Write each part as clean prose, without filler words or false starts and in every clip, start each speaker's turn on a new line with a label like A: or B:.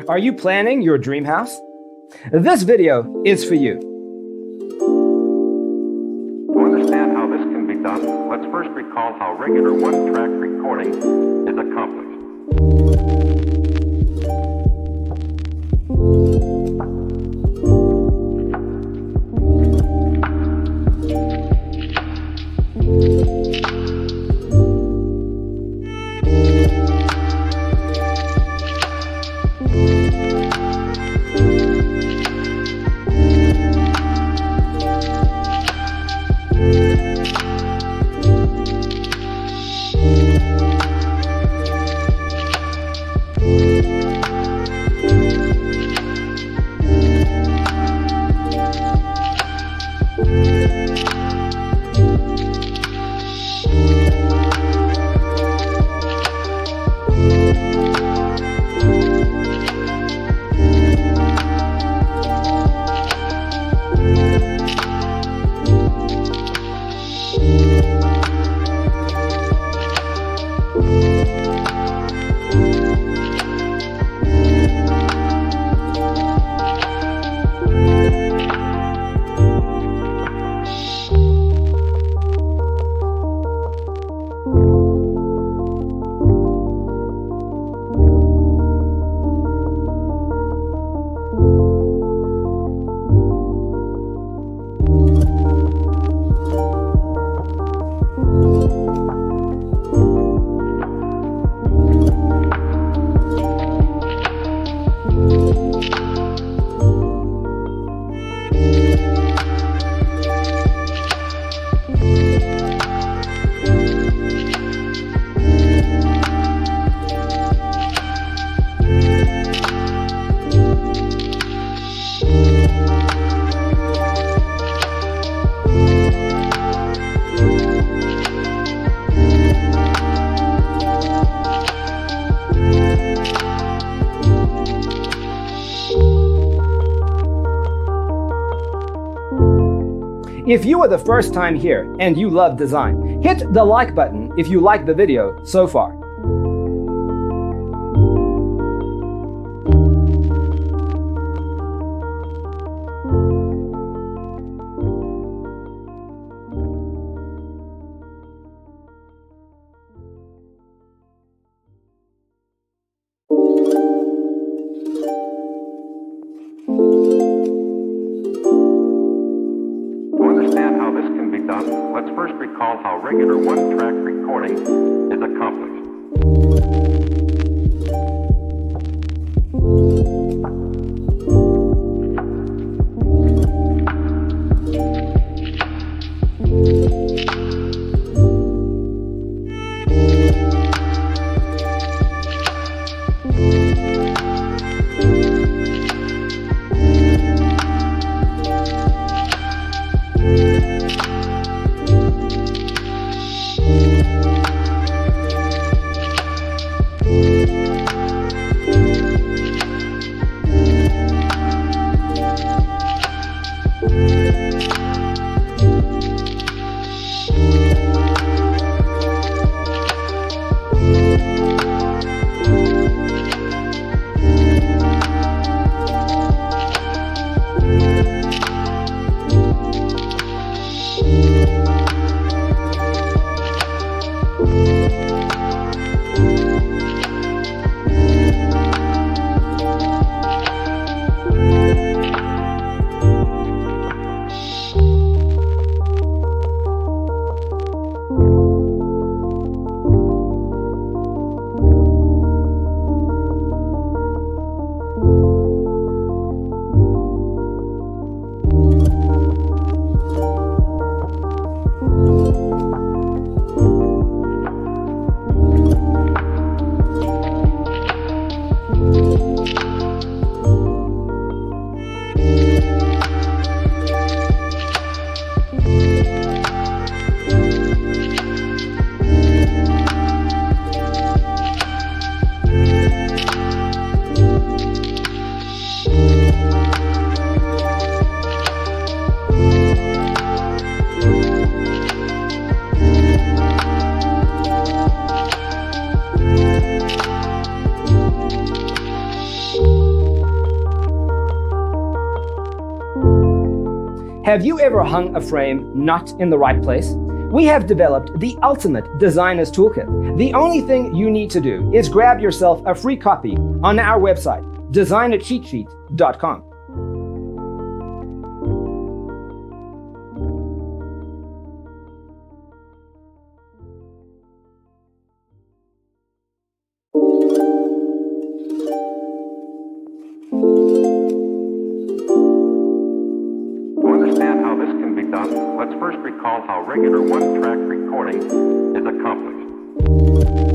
A: Are you planning your dream house? This video is for you.
B: To understand how this can be done, let's first recall how regular one-track recording is accomplished.
A: If you are the first time here and you love design, hit the like button if you like the video so far.
B: Let's first recall how regular one-track recording is accomplished.
A: Have you ever hung a frame not in the right place? We have developed the ultimate designer's toolkit. The only thing you need to do is grab yourself a free copy on our website, designercheatsheet.com.
B: Let's first recall how regular one-track recording is accomplished.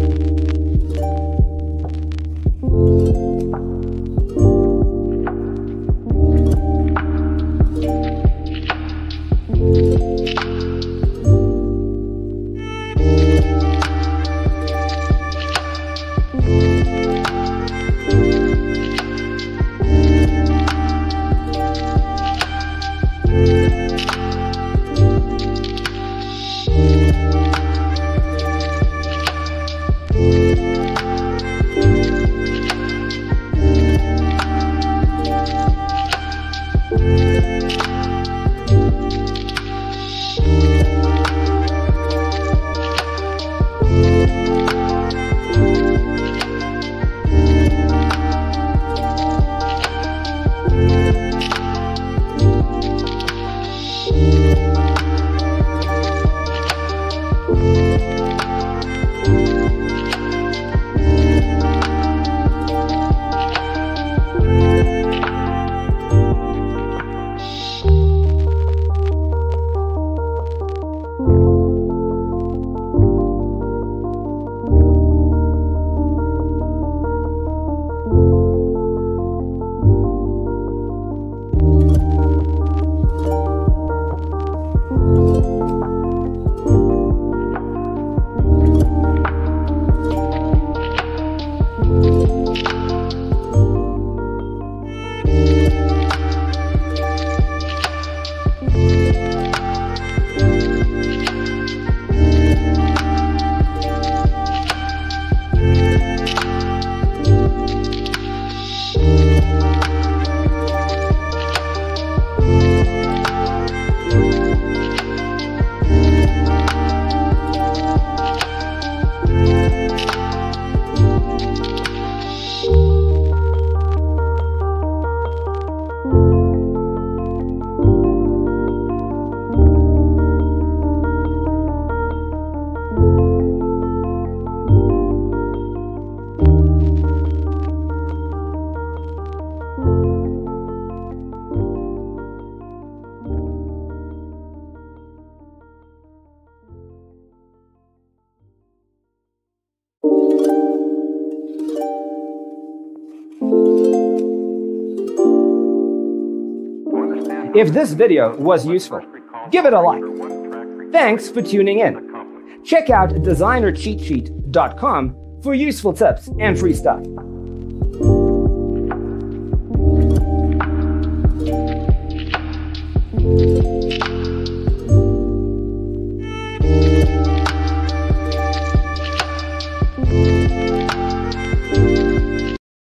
A: If this video was useful, give it a like. Thanks for tuning in. Check out designercheatsheet.com for useful tips and free stuff.